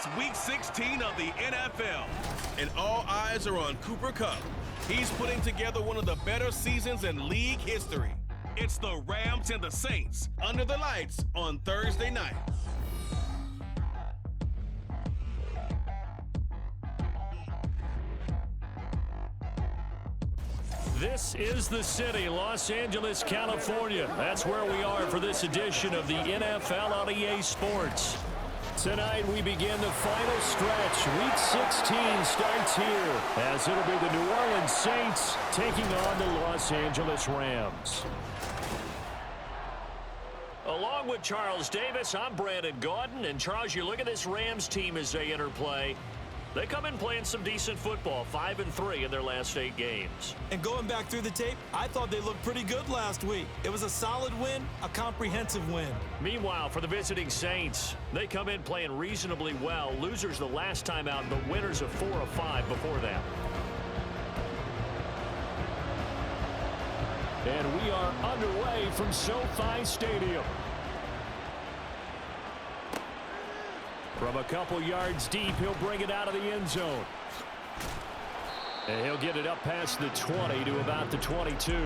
It's Week 16 of the NFL, and all eyes are on Cooper Kupp. He's putting together one of the better seasons in league history. It's the Rams and the Saints under the lights on Thursday night. This is the city, Los Angeles, California. That's where we are for this edition of the NFL on EA Sports. Tonight we begin the final stretch. Week 16 starts here as it'll be the New Orleans Saints taking on the Los Angeles Rams. Along with Charles Davis, I'm Brandon Gaudin. And Charles, you look at this Rams team as they enter play. They come in playing some decent football, 5-3 in their last 8 games. And going back through the tape, I thought they looked pretty good last week. It was a solid win, a comprehensive win. Meanwhile, for the visiting Saints, they come in playing reasonably well. Losers the last time out, but winners of 4 of 5 before that. And we are underway from SoFi Stadium. From a couple yards deep, he'll bring it out of the end zone. And he'll get it up past the 20 to about the 22.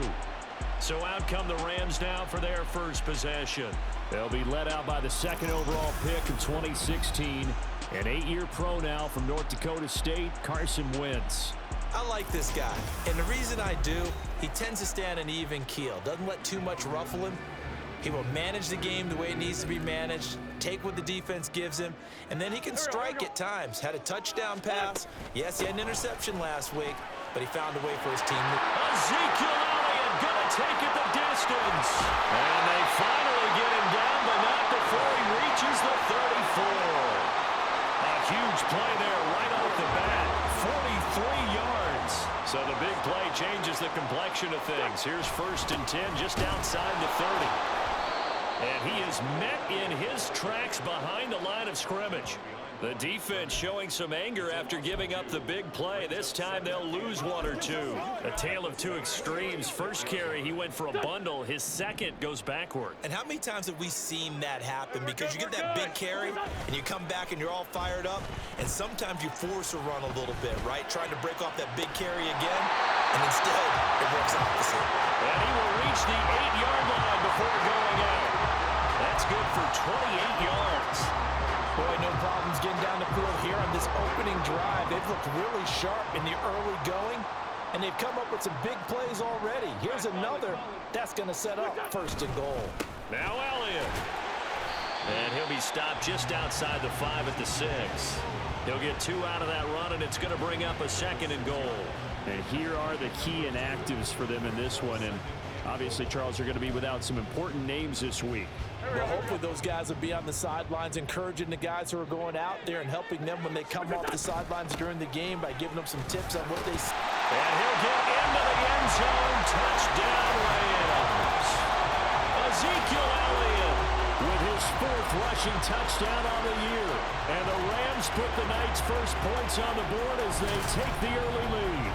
So out come the Rams now for their first possession. They'll be led out by the second overall pick in 2016. An 8-year pro now from North Dakota State, Carson Wentz. I like this guy. And the reason I do, he tends to stay on an even keel. Doesn't let too much ruffle him. He will manage the game the way it needs to be managed, take what the defense gives him, and then he can strike at times. Had a touchdown pass. Yes, he had an interception last week, but he found a way for his team. Ezekiel Elliott gonna take it the distance. And they finally get him down, but not before he reaches the 34. A huge play there right off the bat. 43 yards. So the big play changes the complexion of things. Here's 1st and 10 just outside the 30. And he is met in his tracks behind the line of scrimmage. The defense showing some anger after giving up the big play. This time they'll lose 1 or 2. A tale of two extremes. First carry, he went for a bundle. His second goes backward. And how many times have we seen that happen? Because you get that big carry, and you come back and you're all fired up, and sometimes you force a run a little bit, right? Trying to break off that big carry again, and instead it works opposite. And he will reach the 8-yard line before going out. That's good for 28 yards. Boy, no problems getting down the field here on this opening drive. They've looked really sharp in the early going, and they've come up with some big plays already. Here's another. That's going to set up 1st and goal. Now Elliott. And he'll be stopped just outside the 5 at the 6. He'll get 2 out of that run, and it's going to bring up a 2nd and goal. And here are the key inactives for them in this one. And obviously, Charles, are going to be without some important names this week. Well, hopefully those guys will be on the sidelines encouraging the guys who are going out there and helping them when they come off the sidelines during the game by giving them some tips on what they see. And he'll get into the end zone. Touchdown Rams. Ezekiel Elliott with his 4th rushing touchdown on the year. And the Rams put the night's first points on the board as they take the early lead.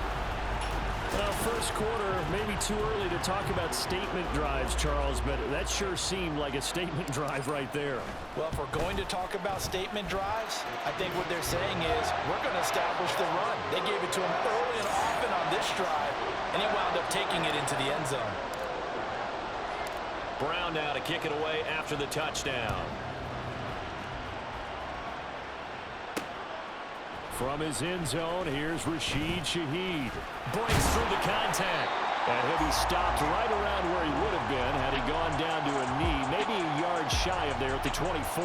Well, first quarter, maybe too early to talk about statement drives, Charles, but that sure seemed like a statement drive right there. Well, if we're going to talk about statement drives, I think what they're saying is we're going to establish the run. They gave it to him early and often on this drive, and he wound up taking it into the end zone. Brown now to kick it away after the touchdown. From his end zone, here's Rashid Shaheed. Breaks through the contact. And he'll be stopped right around where he would have been had he gone down to a knee, maybe a yard shy of there at the 24.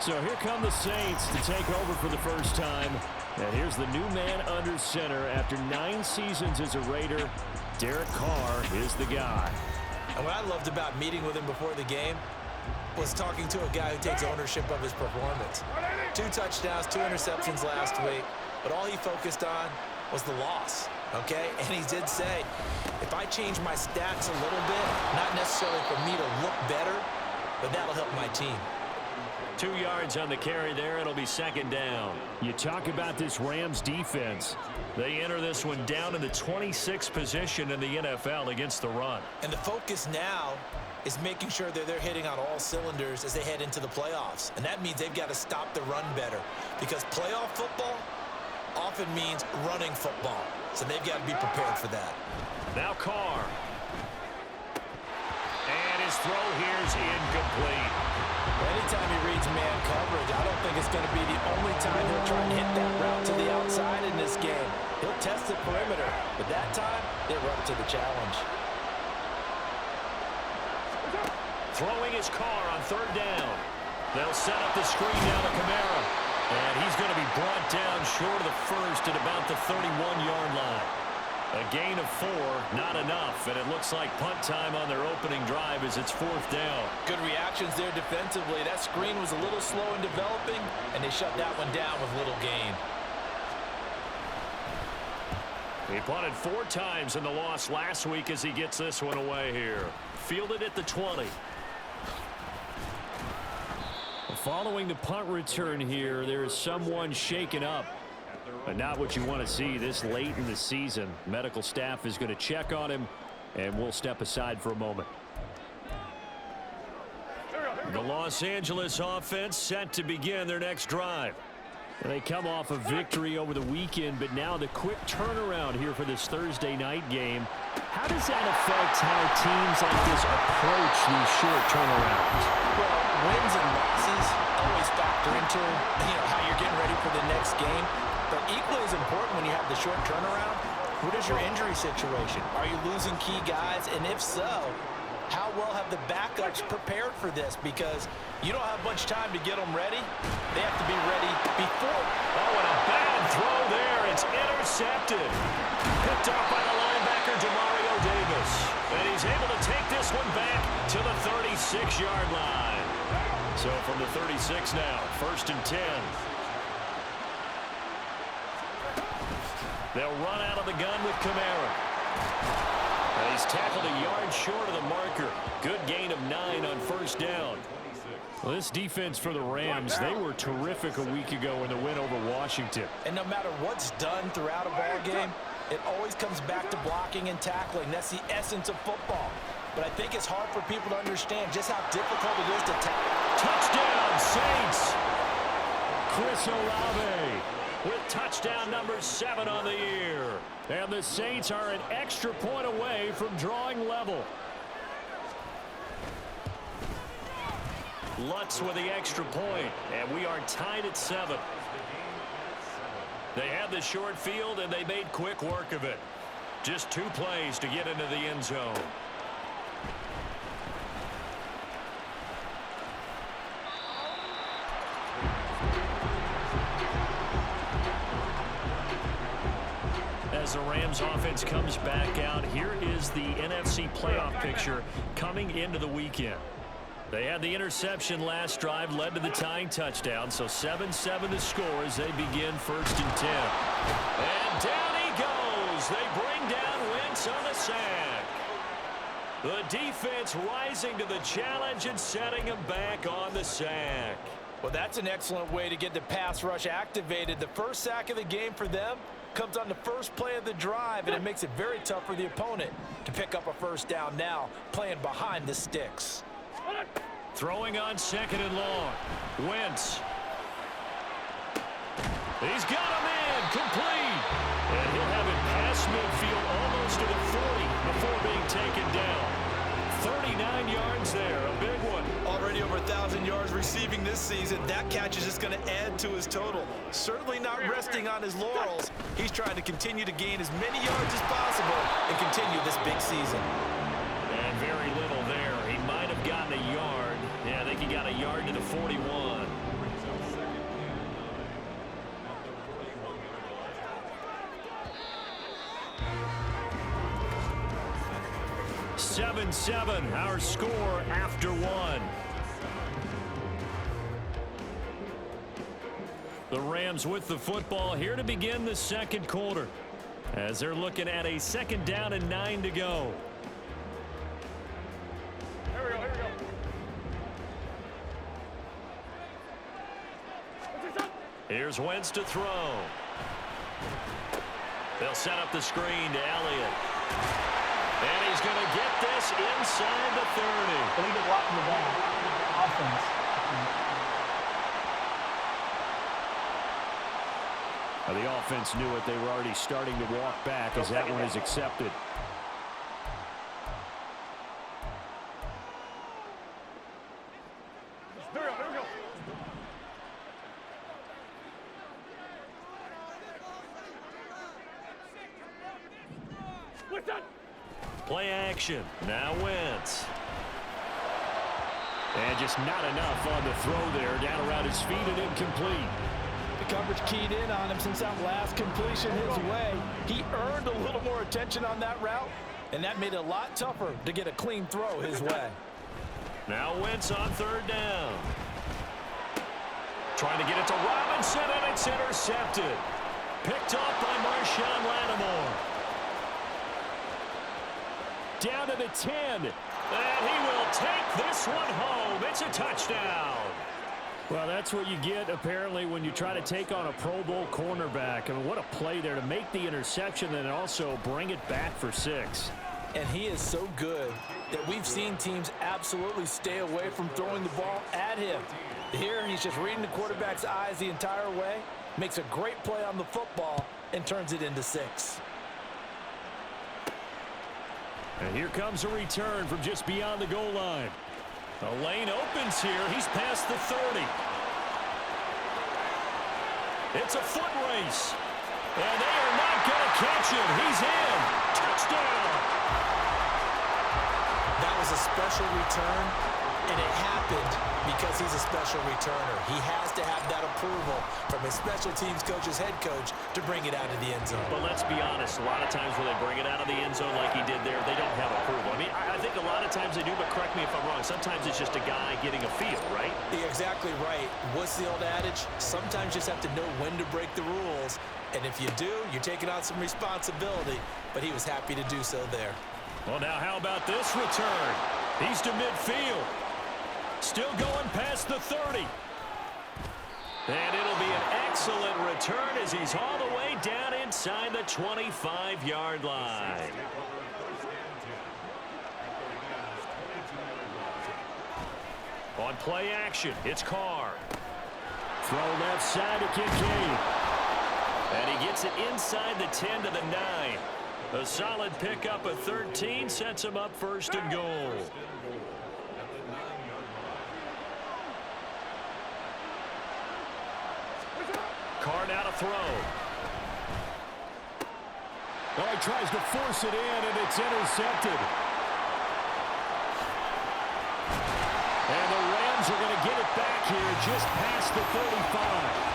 So here come the Saints to take over for the first time. And here's the new man under center after 9 seasons as a Raider. Derek Carr is the guy. And what I loved about meeting with him before the game was talking to a guy who takes ownership of his performance. 2 touchdowns, 2 interceptions last week, but all he focused on was the loss, okay? And he did say, if I change my stats a little bit, not necessarily for me to look better, but that'll help my team. 2 yards on the carry there. It'll be 2nd down. You talk about this Rams defense. They enter this one down in the 26th position in the NFL against the run. And the focus now is making sure that they're hitting on all cylinders as they head into the playoffs. And that means they've got to stop the run better, because playoff football often means running football. So they've got to be prepared for that. Now Carr. And his throw here's incomplete. Anytime he reads man coverage, I don't think it's going to be the only time he'll try and hit that route to the outside in this game. He'll test the perimeter, but that time, they were up to the challenge. Throwing his Carr on third down. They'll set up the screen down to Kamara. And he's going to be brought down short of the first at about the 31-yard line. A gain of 4, not enough, and it looks like punt time on their opening drive as it's fourth down. Good reactions there defensively. That screen was a little slow in developing, and they shut that one down with little gain. He punted 4 times in the loss last week as he gets this one away here. Fielded at the 20. Following the punt return here, there is someone shaken up. But not what you want to see this late in the season. Medical staff is going to check on him, and we'll step aside for a moment. The Los Angeles offense set to begin their next drive. They come off a victory over the weekend, but now the quick turnaround here for this Thursday night game. How does that affect how teams like this approach these short turnarounds? Well, wins and losses always factor into how you're getting ready for the next game. But equally as important when you have the short turnaround, what is your injury situation? Are you losing key guys? And if so, how well have the backups prepared for this? Because you don't have much time to get them ready. They have to be ready before. Oh, and a bad throw there. It's intercepted. Picked up by the linebacker, Demario Davis. And he's able to take this one back to the 36-yard line. So from the 36 now, 1st and 10. They'll run out of the gun with Kamara. And he's tackled a yard short of the marker. Good gain of 9 on 1st down. Well, this defense for the Rams, they were terrific a week ago in the win over Washington. And no matter what's done throughout a ball game, it always comes back to blocking and tackling. That's the essence of football. But I think it's hard for people to understand just how difficult it is to tackle. Touchdown, Saints! Chris Olave with touchdown number 7 on the year. And the Saints are an extra point away from drawing level. Lutz with the extra point, and we are tied at 7. They had the short field, and they made quick work of it. Just 2 plays to get into the end zone. As the Rams offense comes back out, here is the NFC playoff picture coming into the weekend. They had the interception last drive, led to the tying touchdown, so 7-7 the score as they begin 1st and 10. And down he goes. They bring down Wentz on the sack. The defense rising to the challenge and setting him back on the sack. Well, that's an excellent way to get the pass rush activated. The first sack of the game for them comes on the first play of the drive, and it makes it very tough for the opponent to pick up a 1st down now, playing behind the sticks. Throwing on 2nd and long. Wentz. He's got him in, complete. And he'll have it past midfield almost to the 40 before being taken down. 39 yards there, a big one. Already over 1,000 yards receiving this season. That catch is just going to add to his total. Certainly not resting on his laurels. He's trying to continue to gain as many yards as possible and continue this big season. And very little there. He might have gotten a yard. Yeah, I think he got a yard to the 41. Seven, our score after 1. The Rams with the football here to begin the 2nd quarter as they're looking at a 2nd down and 9 to go. Here we go. Here's Wentz to throw. They'll set up the screen to Elliott. And he's going to get this pass inside the 30. They get blocked in the back. Offense. The offense knew it. They were already starting to walk back as that one is accepted. Play action. Now Wentz. And just not enough on the throw there. Down around his feet and incomplete. The coverage keyed in on him since that last completion his way. He earned a little more attention on that route, and that made it a lot tougher to get a clean throw his way. Now Wentz on third down. Trying to get it to Robinson, and it's intercepted. Picked off by Marshawn Lattimore. Down to the 10. And he will take this one home. It's a touchdown. Well, that's what you get, apparently, when you try to take on a Pro Bowl cornerback. I mean, what a play there to make the interception and also bring it back for 6. And he is so good that we've seen teams absolutely stay away from throwing the ball at him. Here, he's just reading the quarterback's eyes the entire way, makes a great play on the football, and turns it into 6. And here comes a return from just beyond the goal line. The lane opens here. He's past the 30. It's a foot race. And they are not going to catch him. He's in. Touchdown. That was a special return, and it happened because he's a special returner. He has to have that approval from his special teams coach's head coach to bring it out of the end zone. But let's be honest, a lot of times when they bring it out of the end zone like he did there, they don't have approval. I mean, I think a lot of times they do, but correct me if I'm wrong. Sometimes it's just a guy getting a feel, right? You're exactly right. What's the old adage? Sometimes you just have to know when to break the rules. And if you do, you're taking on some responsibility. But he was happy to do so there. Well, now how about this return? He's to midfield. Still going past the 30. And it'll be an excellent return as he's all the way down inside the 25-yard line. On play action, it's Carr. Throw left side to Kincaid. And he gets it inside the 10 to the 9. A solid pickup of 13 sets him up first and goal. Carr now to throw. Oh, he tries to force it in, and it's intercepted. And the Rams are going to get it back here just past the 35.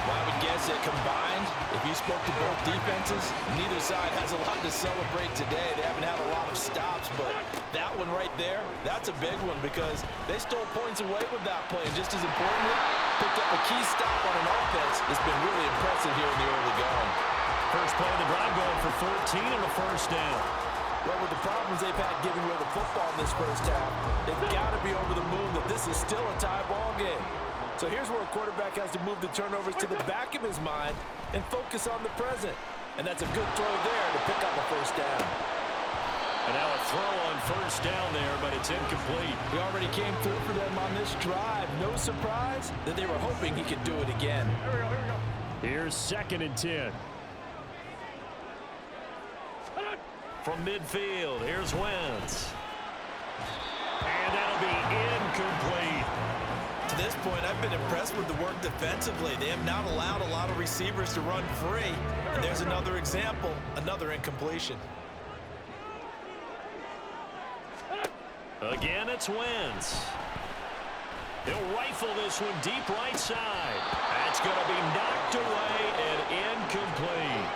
Well, I would guess that combined, if you spoke to both defenses, neither side has a lot to celebrate today. They haven't had a lot of stops, but that one right there, that's a big one because they stole points away with that play. And just as importantly, picked up a key stop on an offense that's been really impressive here in the early going. First play of the drive going for 14 and a first down. Well, with the problems they've had giving away the football in this first half, they've got to be over the moon that this is still a tie ball game. So here's where a quarterback has to move the turnovers to the back of his mind and focus on the present. And that's a good throw there to pick up a first down. And now a throw on first down there, but it's incomplete. He already came through for them on this drive. No surprise that they were hoping he could do it again. Here's 2nd and 10. From midfield, here's Wentz. And that'll be incomplete. To this point, I've been impressed with the work defensively. They have not allowed a lot of receivers to run free. And there's another example, another incompletion. Again, it's Wentz. He'll rifle this one deep right side. That's going to be knocked away and incomplete.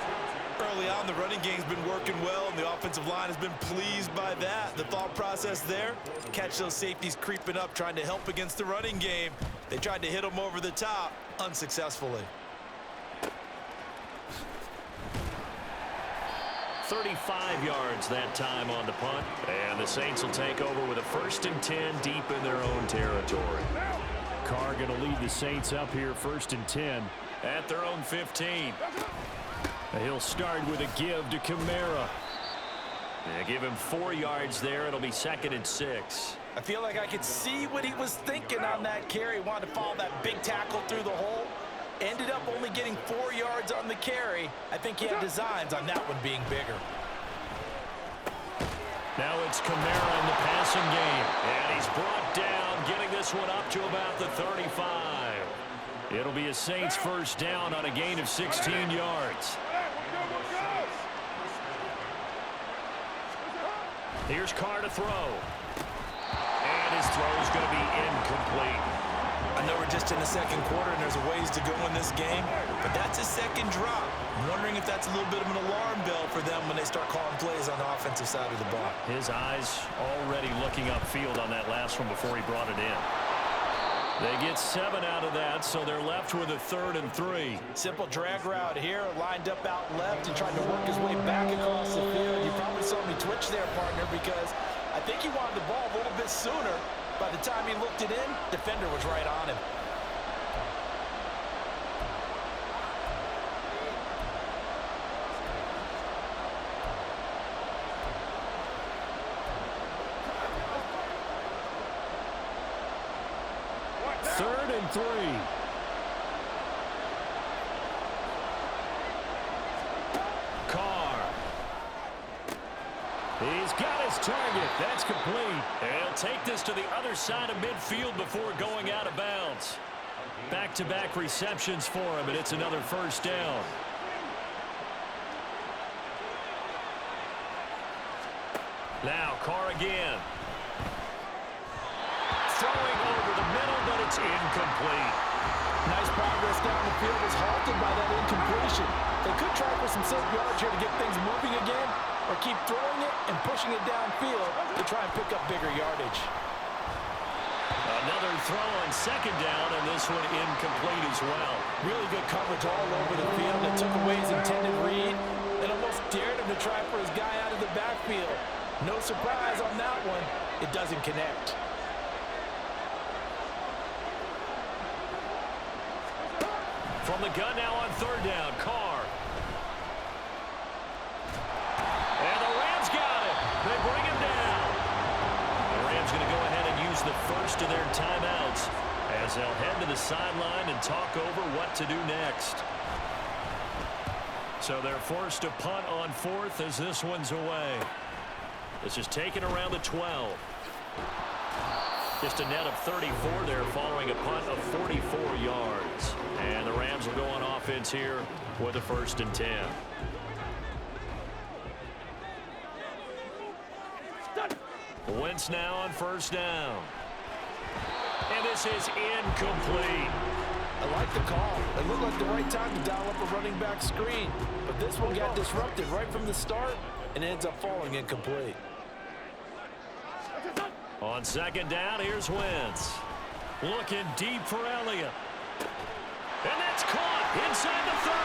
Early on, the running game's been working well, and the offensive line has been pleased by that. The thought process there, catch those safeties creeping up, trying to help against the running game. They tried to hit them over the top, unsuccessfully. 35 yards that time on the punt. And the Saints will take over with a 1st and 10 deep in their own territory. Carr going to lead the Saints up here 1st and 10 at their own 15. He'll start with a give to Kamara. Yeah, give him 4 yards there. It'll be 2nd and 6. I feel like I could see what he was thinking on that carry. Wanted to follow that big tackle through the hole. Ended up only getting 4 yards on the carry. I think he had designs on that one being bigger. Now it's Kamara in the passing game. And he's brought down, getting this one up to about the 35. It'll be a Saints first down on a gain of 16 yards. Here's Carr to throw. And his throw is going to be incomplete. I know we're just in the second quarter and there's a ways to go in this game, but that's a second drop. I'm wondering if that's a little bit of an alarm bell for them when they start calling plays on the offensive side of the ball. His eyes already looking upfield on that last one before he brought it in. They get 7 out of that, so they're left with a 3rd and 3. Simple drag route here, lined up out left and tried to work his way back across the field. You probably saw me twitch there, partner, because I think he wanted the ball a little bit sooner. By the time he looked it in, defender was right on him. Third and 3. Carr. He's got his target. That's complete. And he'll take this to the other side of midfield before going out of bounds. Back-to-back receptions for him, and it's another first down. Now Carr again. Throwing over the middle, but it's incomplete. Nice progress down the field was halted by that incompletion. They could try for some safe yards here to get things moving again, or keep throwing it and pushing it downfield to try and pick up bigger yardage. Another throw on 2nd down, and this one incomplete as well. Really good coverage all over the field. It took away his intended read and almost dared him to try for his guy out of the backfield. No surprise on that one. It doesn't connect. From the gun now on 3rd down, Carr. And the Rams got it. They bring him down. The Rams going to go ahead and use the first of their timeouts as they'll head to the sideline and talk over what to do next. So they're forced to punt on 4th as this one's away. This is taken around the 12. Just a net of 34 there following a punt of 44 yards. And the Rams will go on offense here with a 1st and 10. Wentz now on 1st down. And this is incomplete. I like the call. It looked like the right time to dial up a running back screen. But this one got disrupted right from the start and ends up falling incomplete. On 2nd down, here's Wentz. Looking deep for Elliott. And that's caught inside the 30.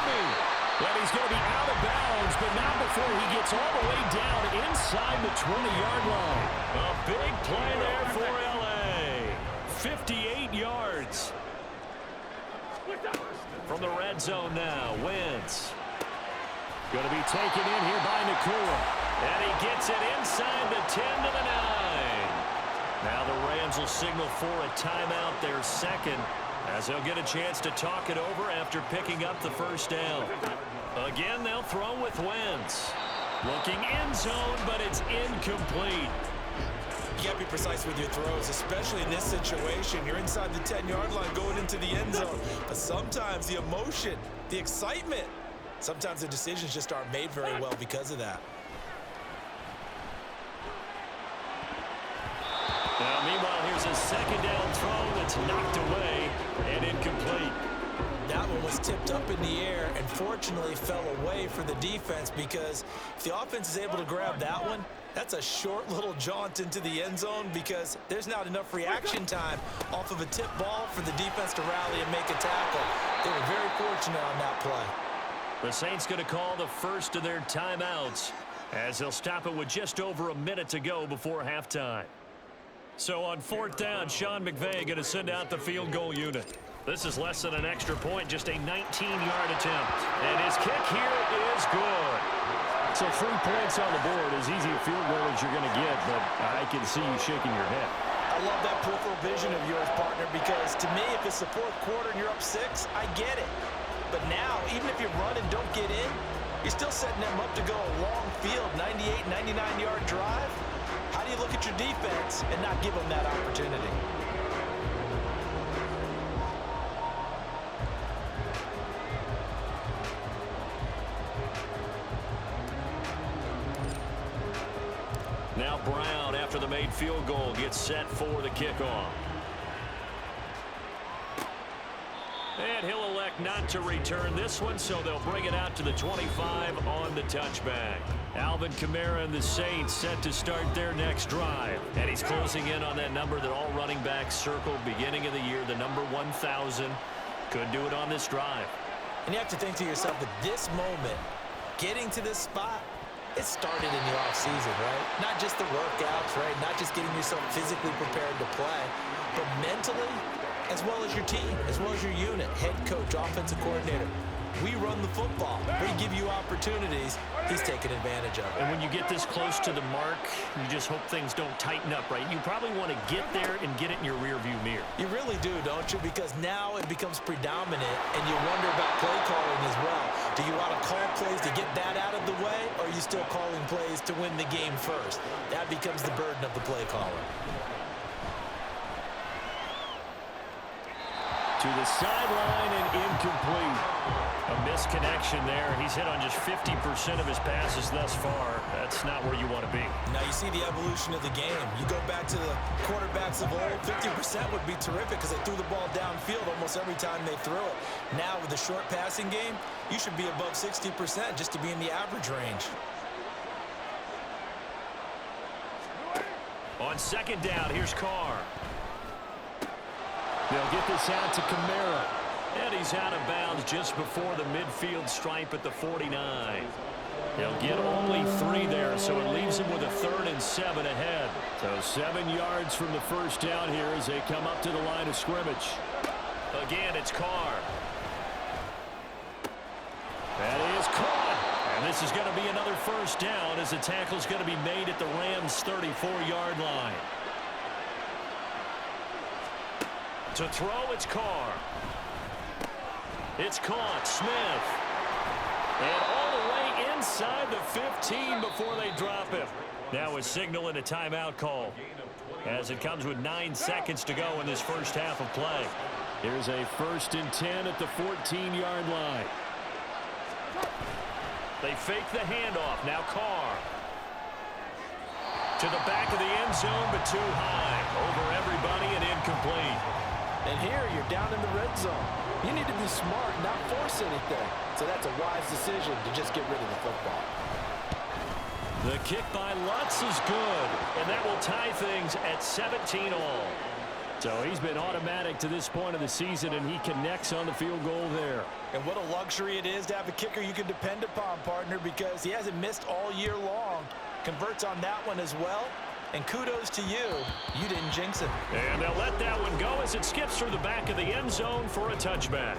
But he's going to be out of bounds, but not before he gets all the way down inside the 20-yard line. A big play there for L.A. 58 yards. From the red zone now, Wentz. Going to be taken in here by Nakua. And he gets it inside the 10 to the 9. Now the Rams will signal for a timeout, their 2nd, as they'll get a chance to talk it over after picking up the 1st down. Again, they'll throw with Wentz. Looking end zone, but it's incomplete. You got to be precise with your throws, especially in this situation. You're inside the 10-yard line going into the end zone. But sometimes the emotion, the excitement, sometimes the decisions just aren't made very well because of that. Now, meanwhile, here's a 2nd down throw that's knocked away and incomplete. That one was tipped up in the air and fortunately fell away for the defense, because if the offense is able to grab that one, that's a short little jaunt into the end zone because there's not enough reaction time off of a tip ball for the defense to rally and make a tackle. They were very fortunate on that play. The Saints going to call the first of their timeouts as they'll stop it with just over a minute to go before halftime. So on 4th down, Sean McVay going to send out the field goal unit. This is less than an extra point, just a 19-yard attempt. And his kick here is good. So 3 points on the board, as easy a field goal as you're going to get, but I can see you shaking your head. I love that peripheral vision of yours, partner, because to me, if it's the fourth quarter and you're up 6, I get it. But now, even if you run and don't get in, you're still setting them up to go a long field, 98, 99-yard drive. How do you look at your defense and not give them that opportunity? Now Brown, after the made field goal, gets set for the kickoff. And he'll elect not to return this one, so they'll bring it out to the 25 on the touchback. Alvin Kamara and the Saints set to start their next drive. And he's closing in on that number that all running backs circled beginning of the year, the number 1,000. Could do it on this drive. And you have to think to yourself, at this moment, getting to this spot, it started in the offseason, right? Not just the workouts, right? Not just getting yourself physically prepared to play, but mentally, as well as your team, as well as your unit, head coach, offensive coordinator. We run the football. We give you opportunities. He's taking advantage of it. And when you get this close to the mark, you just hope things don't tighten up, right? You probably want to get there and get it in your rearview mirror. You really do, don't you? Because now it becomes predominant, and you wonder about play calling as well. Do you want to call plays to get that out of the way, or are you still calling plays to win the game first? That becomes the burden of the play caller. To the sideline and incomplete. A misconnection there. He's hit on just 50% of his passes thus far. That's not where you want to be. Now you see the evolution of the game. You go back to the quarterbacks of old, 50% would be terrific because they threw the ball downfield almost every time they threw it. Now with the short passing game, you should be above 60% just to be in the average range. On second down, here's Carr. They'll get this out to Kamara. And he's out of bounds just before the midfield stripe at the 49. They'll get only 3 there, so it leaves him with a 3rd and 7 ahead. So 7 yards from the first down here as they come up to the line of scrimmage. Again, it's Carr. That is caught. And this is going to be another first down as the tackle's going to be made at the Rams' 34-yard line. To throw, it's Carr. It's caught. Smith. And all the way inside the 15 before they drop him. Now a signal and a timeout call as it comes with 9 seconds to go in this first half of play. Here's a 1st and 10 at the 14-yard line. They fake the handoff. Now Carr. To the back of the end zone, but too high. Over everybody and incomplete. And here you're down in the red zone. You need to be smart, not force anything. So that's a wise decision to just get rid of the football. The kick by Lutz is good, and that will tie things at 17 all. So he's been automatic to this point of the season, and he connects on the field goal there. And what a luxury it is to have a kicker you can depend upon, partner, because he hasn't missed all year long. Converts on that one as well. And kudos to you. You didn't jinx it. And they'll let that one go as it skips through the back of the end zone for a touchback.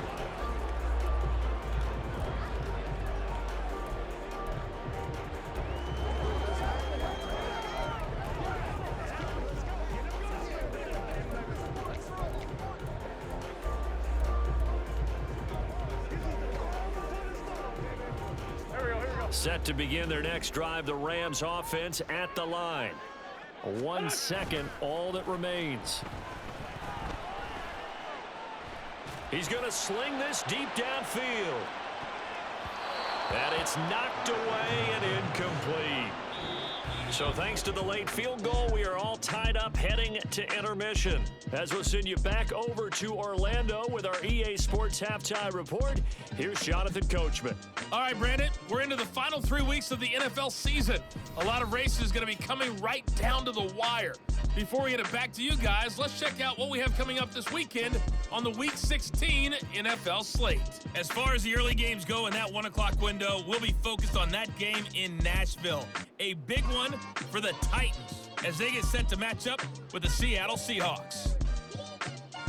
Set to begin their next drive, the Rams offense at the line. 1 second, all that remains. He's going to sling this deep downfield. And it's knocked away and incomplete. So thanks to the late field goal, we are all tied up heading to intermission. As we'll send you back over to Orlando with our EA Sports Halftime Report, here's Jonathan Coachman. All right, Brandon, we're into the final 3 weeks of the NFL season. A lot of races going to be coming right down to the wire. Before we get it back to you guys, let's check out what we have coming up this weekend on the Week 16 NFL slate. As far as the early games go in that 1 o'clock window, we'll be focused on that game in Nashville. A big one for the Titans as they get set to match up with the Seattle Seahawks.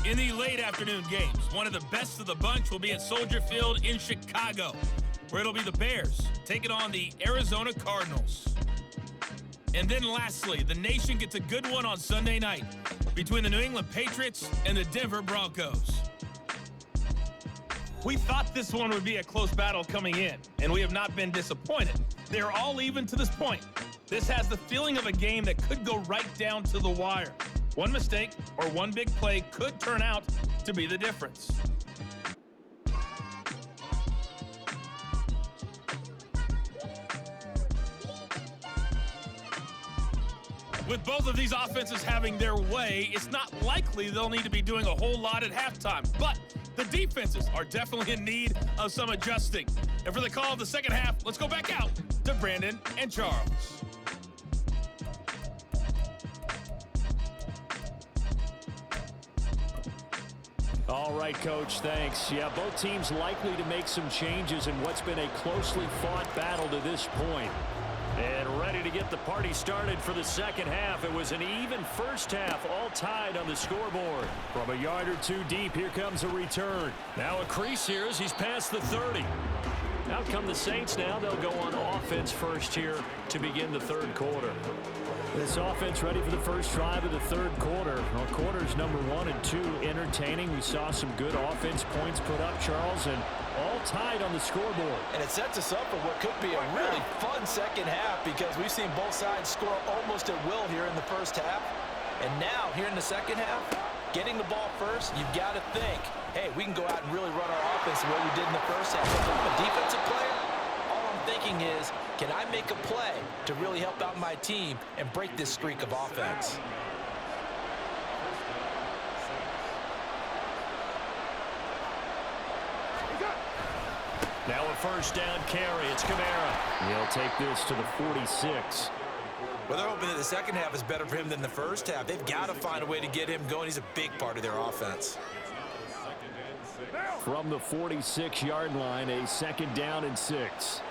In the late afternoon games, one of the best of the bunch will be at Soldier Field in Chicago, where it'll be the Bears taking on the Arizona Cardinals. And then lastly, the nation gets a good one on Sunday night between the New England Patriots and the Denver Broncos. We thought this one would be a close battle coming in, and we have not been disappointed. They're all even to this point. This has the feeling of a game that could go right down to the wire. One mistake or one big play could turn out to be the difference. With both of these offenses having their way, it's not likely they'll need to be doing a whole lot at halftime. But the defenses are definitely in need of some adjusting. And for the call of the second half, let's go back out to Brandon and Charles. All right, Coach, thanks. Yeah, both teams likely to make some changes in what's been a closely fought battle to this point. And ready to get the party started for the second half. It was an even first half, all tied on the scoreboard. From a yard or two deep, here comes a return. Now a crease here as he's past the 30. Out come the Saints now. They'll go on offense first here to begin the third quarter. This offense ready for the first drive of the third quarter. Well, quarters number 1 and 2 entertaining. We saw some good offense points put up, Charles, and all tied on the scoreboard. And it sets us up for what could be a really fun second half because we've seen both sides score almost at will here in the first half. And now, here in the second half, getting the ball first, you've got to think, hey, we can go out and really run our offense the way we did in the first half. If I'm a defensive player, all I'm thinking is, can I make a play to really help out my team and break this streak of offense? Now a first down carry. It's Kamara. He'll take this to the 46. Well, they're hoping that the second half is better for him than the first half. They've got to find a way to get him going. He's a big part of their offense. From the 46-yard line, a second down and 6.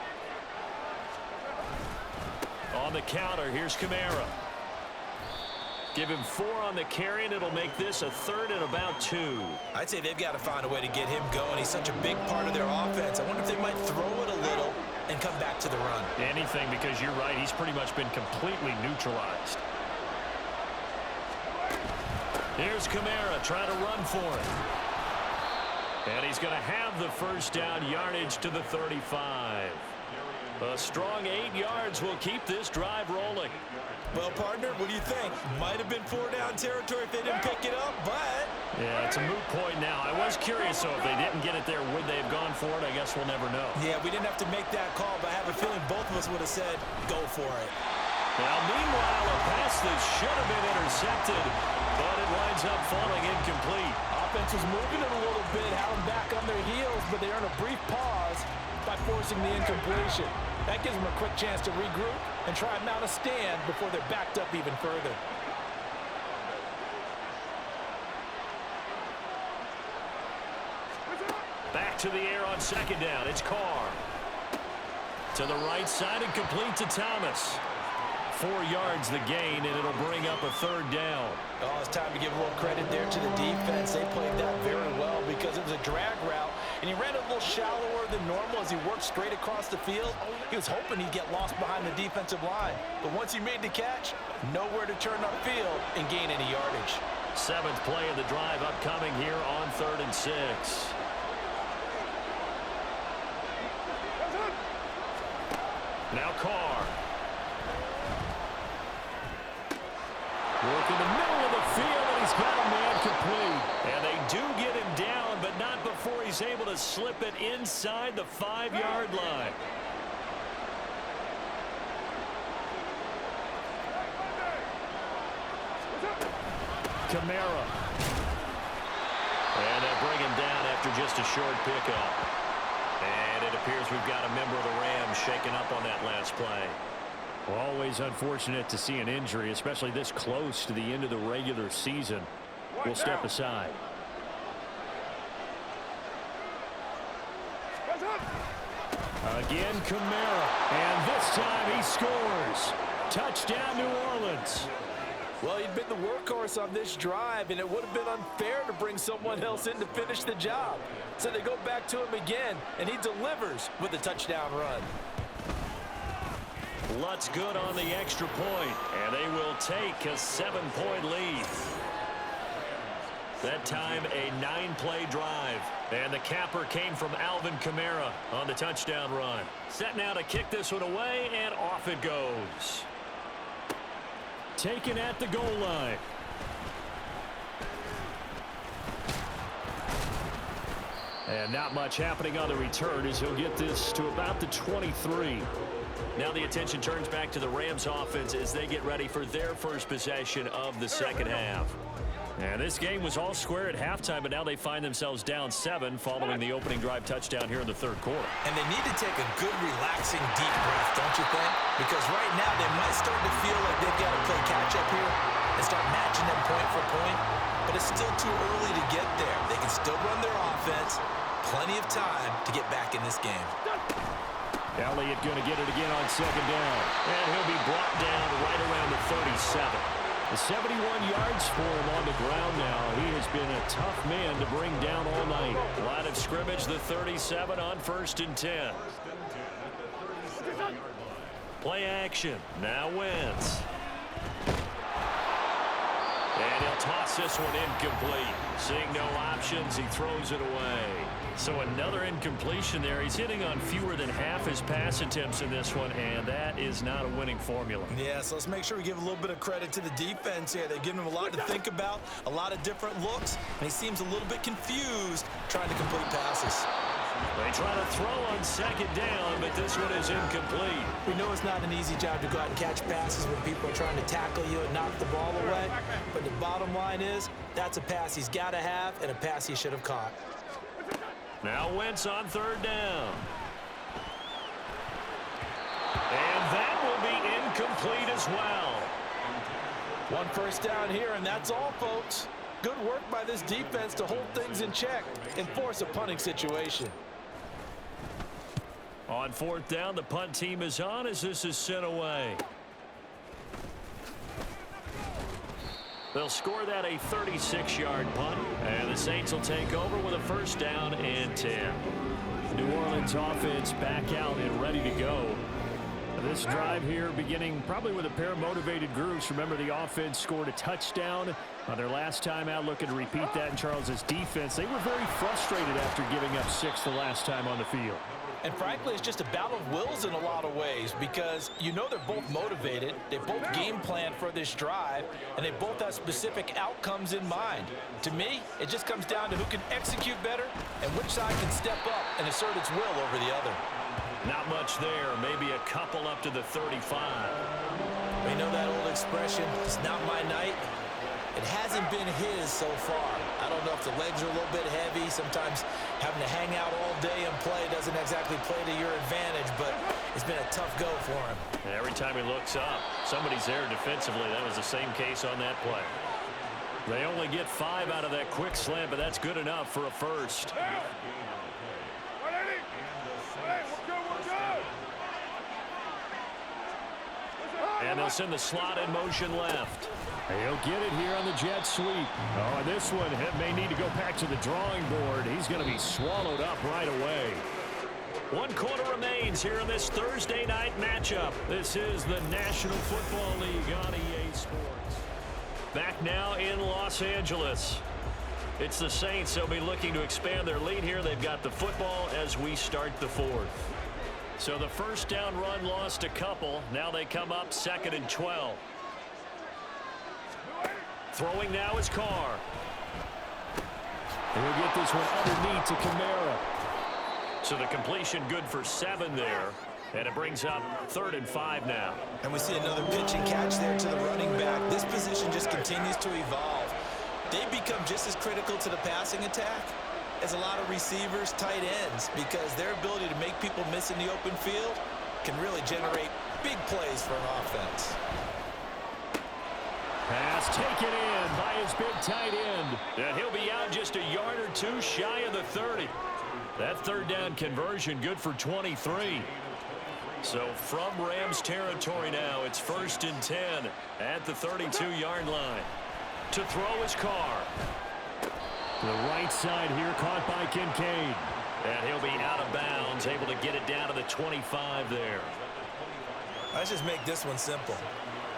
On the counter, here's Kamara. Give him 4 on the carry, and it'll make this a third and about 2. I'd say they've got to find a way to get him going. He's such a big part of their offense. I wonder if they might throw it a little and come back to the run. Anything, because you're right. He's pretty much been completely neutralized. Here's Kamara trying to run for it. And he's going to have the first down yardage to the 35. A strong 8 yards will keep this drive rolling. Well, partner, what do you think? Might have been 4-down territory if they didn't pick it up, but... Yeah, it's a moot point now. I was curious, though, if they didn't get it there, would they have gone for it? I guess we'll never know. Yeah, we didn't have to make that call, but I have a feeling both of us would have said, go for it. Now, meanwhile, a pass that should have been intercepted, but it winds up falling incomplete. Offense was moving it a little bit, had them back on their heels, but they earned a brief pause by forcing the incompletion. That gives them a quick chance to regroup and try and mount a stand before they're backed up even further. Back to the air on second down. It's Carr. To the right side and complete to Thomas. 4 yards the gain, and it'll bring up a third down. Oh, it's time to give a little credit there to the defense. They played that very well because it was a drag route, and he ran a little shallower than normal as he worked straight across the field. He was hoping he'd get lost behind the defensive line, but once he made the catch, nowhere to turn upfield and gain any yardage. 7th play of the drive upcoming here on 3rd and 6. Now Carr. Work in the middle of the field, and he's got a man complete. And they do get him down, but not before he's able to slip it inside the 5-yard line. Kamara. And they'll bring him down after just a short pickup. And it appears we've got a member of the Rams shaken up on that last play. Always unfortunate to see an injury, especially this close to the end of the regular season. We'll step aside. Again, Kamara. And this time he scores. Touchdown, New Orleans. Well, he'd been the workhorse on this drive, and it would have been unfair to bring someone else in to finish the job. So they go back to him again, and he delivers with a touchdown run. Lutt's good on the extra point, and they will take a 7-point lead. That time, a 9-play drive. And the capper came from Alvin Kamara on the touchdown run. Set now to kick this one away, and off it goes. Taken at the goal line. And not much happening on the return as he'll get this to about the 23. Now the attention turns back to the Rams offense as they get ready for their first possession of the second half. And this game was all square at halftime, but now they find themselves down 7 following the opening drive touchdown here in the third quarter. And they need to take a good, relaxing, deep breath, don't you think? Because right now they might start to feel like they've got to play catch-up here and start matching them point for point. But it's still too early to get there. They can still run their offense. Plenty of time to get back in this game. Elliott going to get it again on second down. And he'll be brought down right around the 37. The 71 yards for him on the ground now. He has been a tough man to bring down all night. Line of scrimmage, the 37 on 1st and 10. Play action. Now Wentz. And he'll toss this one incomplete. Seeing no options, he throws it away. So another incompletion there. He's hitting on fewer than half his pass attempts in this one, and that is not a winning formula. Yeah, so let's make sure we give a little bit of credit to the defense here. They've given him a lot to think about, a lot of different looks, and he seems a little bit confused trying to complete passes. They try to throw on second down, but this one is incomplete. We know it's not an easy job to go out and catch passes when people are trying to tackle you and knock the ball away, but the bottom line is that's a pass he's got to have and a pass he should have caught. Now Wentz on third down. And that will be incomplete as well. 1 first down here, and that's all, folks. Good work by this defense to hold things in check and force a punting situation. On 4th down, the punt team is on as this is sent away. They'll score that a 36-yard punt, and the Saints will take over with a 1st down and 10. New Orleans offense back out and ready to go. This drive here beginning probably with a pair of motivated groups. Remember, the offense scored a touchdown on their last time out. Looking to repeat that in Charles's defense. They were very frustrated after giving up 6 the last time on the field. And frankly, it's just a battle of wills in a lot of ways because you know they're both motivated, they both game plan for this drive, and they both have specific outcomes in mind. To me, it just comes down to who can execute better and which side can step up and assert its will over the other. Not much there, maybe a couple up to the 35. We know that old expression, it's not my night. It hasn't been his so far. I don't know if the legs are a little bit heavy. Sometimes having to hang out all day and play doesn't exactly play to your advantage, but it's been a tough go for him. And every time he looks up, somebody's there defensively. That was the same case on that play. They only get 5 out of that quick slant, but that's good enough for a first. And they'll send the slot in motion left. He'll get it here on the jet sweep. Oh, and this one may need to go back to the drawing board. He's going to be swallowed up right away. 1 quarter remains here in this Thursday night matchup. This is the National Football League on EA Sports. Back now in Los Angeles. It's the Saints. They'll be looking to expand their lead here. They've got the football as we start the 4th. So the 1st down run lost a couple. Now they come up 2nd and 12. Throwing now is Carr. And he'll get this one underneath to Kamara. So the completion good for 7 there. And it brings up 3rd and 5 now. And we see another pitch and catch there to the running back. This position just continues to evolve. They become just as critical to the passing attack as a lot of receivers, tight ends, because their ability to make people miss in the open field can really generate big plays for an offense. Pass taken in by his big tight end. And he'll be out just a yard or 2 shy of the 30. That 3rd down conversion good for 23. So from Rams territory now, it's 1st and 10 at the 32-yard line. To throw his Carr. The right side here caught by Kincaid. And he'll be out of bounds, able to get it down to the 25 there. Let's just make this one simple.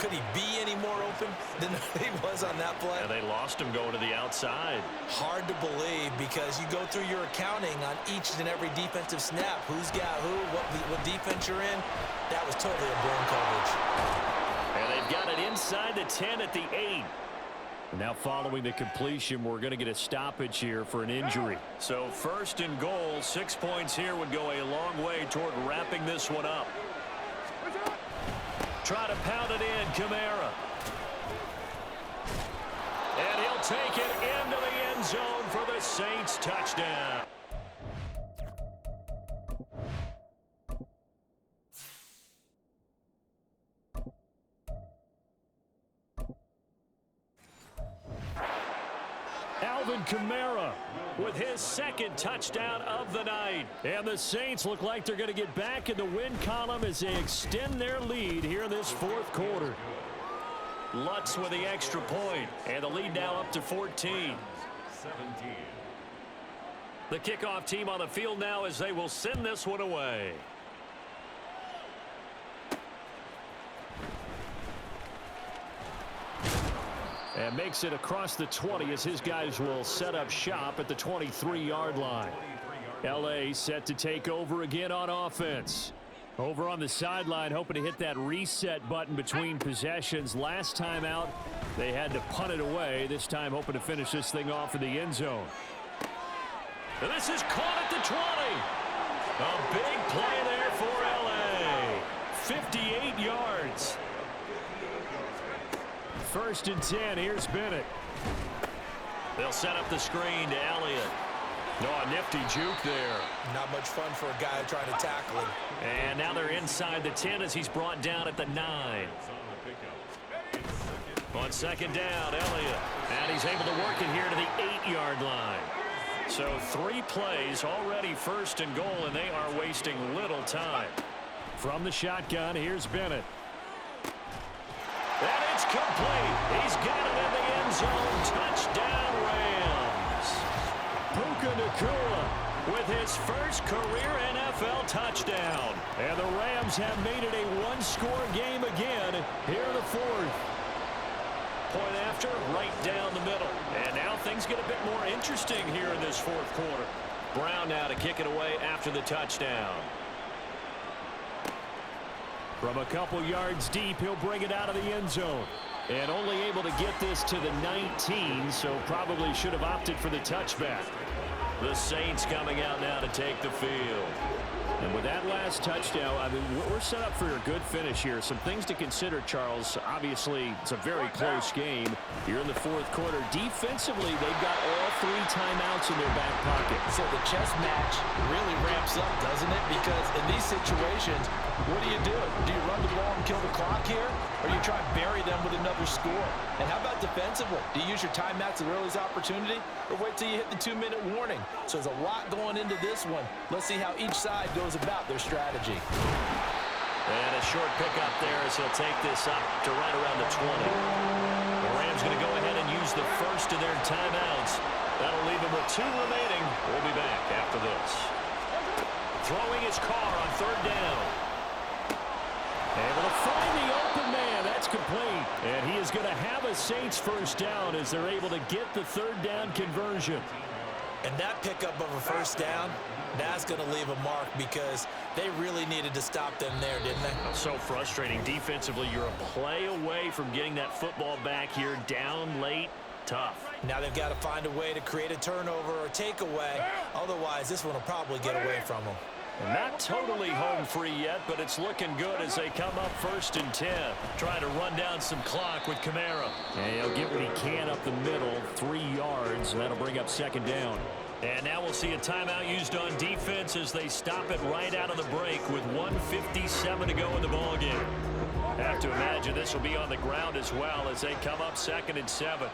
Could he be any more open than he was on that play? And they lost him going to the outside. Hard to believe because you go through your accounting on each and every defensive snap. Who's got who, what defense you're in. That was totally a blown coverage. And they've got it inside the 10 at the 8. Now following the completion, we're going to get a stoppage here for an injury. So 1st and goal, 6 points here would go a long way toward wrapping this one up. Try to pound it in, Kamara. And he'll take it into the end zone for the Saints touchdown. Alvin Kamara with his 2nd touchdown of the night. And the Saints look like they're going to get back in the win column as they extend their lead here in this 4th quarter. Lutz with the extra point, and the lead now up to 14. The kickoff team on the field now as they will send this one away. And makes it across the 20 as his guys will set up shop at the 23-yard line. L.A. set to take over again on offense. Over on the sideline, hoping to hit that reset button between possessions. Last time out, they had to punt it away. This time, hoping to finish this thing off in the end zone. And this is caught at the 20. A big play there for L.A. 58 yards. 1st and 10. Here's Bennett. They'll set up the screen to Elliott. No, a nifty juke there. Not much fun for a guy trying to tackle him. And now they're inside the 10 as he's brought down at the 9. On 2nd down, Elliott. And he's able to work it here to the 8-yard line. So 3 plays already 1st and goal, and they are wasting little time. From the shotgun, here's Bennett. And it's complete. He's got it in the end zone. Touchdown, Rams. Puka Nacua with his first career NFL touchdown. And the Rams have made it a one-score game again here in the 4th. Point after, right down the middle. And now things get a bit more interesting here in this 4th quarter. Brown now to kick it away after the touchdown. From a couple yards deep, he'll bring it out of the end zone. And only able to get this to the 19, so probably should have opted for the touchback. The Saints coming out now to take the field. And with that last touchdown, I mean, we're set up for a good finish here. Some things to consider, Charles. Obviously, it's a very close game. You're in the 4th quarter. Defensively, they've got all 3 timeouts in their back pocket. So the chess match really ramps up, doesn't it? Because in these situations, what do? Do you run the ball and kill the clock here? Or you try and bury them with another score? And how about defensively? Do you use your timeouts at earliest opportunity? Or wait till you hit the 2-minute warning? So there's a lot going into this one. Let's see how each side goes about their strategy. And a short pickup there as he'll take this up to right around the 20. The Rams going to go ahead and use the first of their timeouts. That'll leave them with 2 remaining. We'll be back after this. Throwing his Carr on 3rd down. Able to find the open man. That's complete. And he is going to have a Saints first down as they're able to get the 3rd down conversion. And that pickup of a first down, that's going to leave a mark because they really needed to stop them there, didn't they? So frustrating. Defensively, you're a play away from getting that football back here. Down late, tough. Now they've got to find a way to create a turnover or takeaway. Otherwise, this one will probably get away from them. And not totally home free yet, but it's looking good as they come up 1st and 10. Trying to run down some clock with Kamara. And he'll get what he can up the middle, 3 yards, and that'll bring up 2nd down. And now we'll see a timeout used on defense as they stop it right out of the break with 1:57 to go in the ballgame. Have to imagine this will be on the ground as well as they come up 2nd and 7.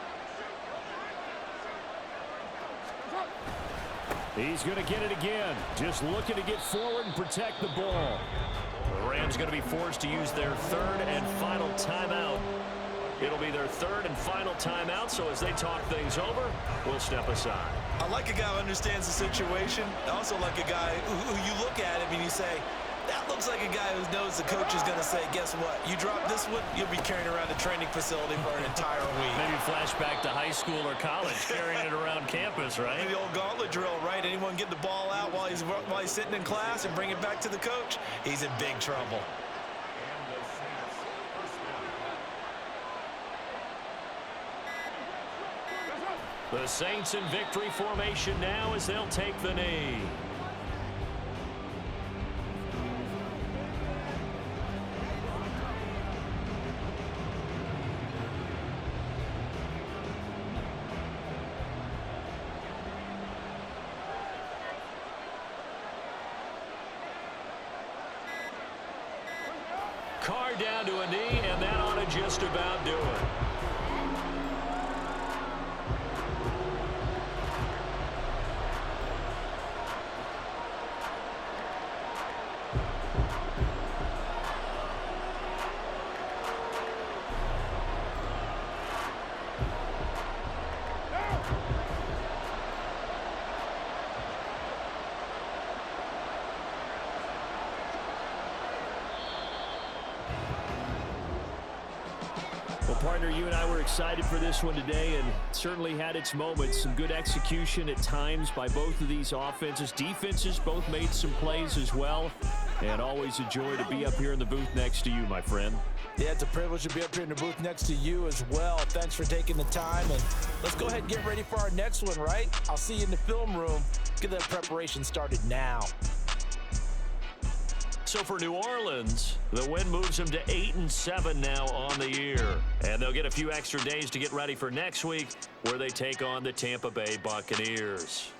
He's going to get it again. Just looking to get forward and protect the ball. The Rams going to be forced to use their third and final timeout. It'll be their third and final timeout, so as they talk things over, we'll step aside. I like a guy who understands the situation. I also like a guy who you look at him and you say, that looks like a guy who knows the coach is going to say, guess what? You drop this one, you'll be carrying around a training facility for an entire week. Maybe flashback to high school or college, carrying it around campus, right? The old gauntlet drill, right? Anyone get the ball out while he's sitting in class and bring it back to the coach, he's in big trouble. The Saints in victory formation now as they'll take the knee. Carr down to a knee, and that ought to just about do it. Well, partner, you and I were excited for this one today, and it certainly had its moments. Some good execution at times by both of these offenses. Defenses both made some plays as well, and always a joy to be up here in the booth next to you, my friend. Yeah, it's a privilege to be up here in the booth next to you as well. Thanks for taking the time, and let's go ahead and get ready for our next one, right? I'll see you in the film room. Get that preparation started now. So for New Orleans, the win moves them to 8-7 now on the year. And they'll get a few extra days to get ready for next week, where they take on the Tampa Bay Buccaneers.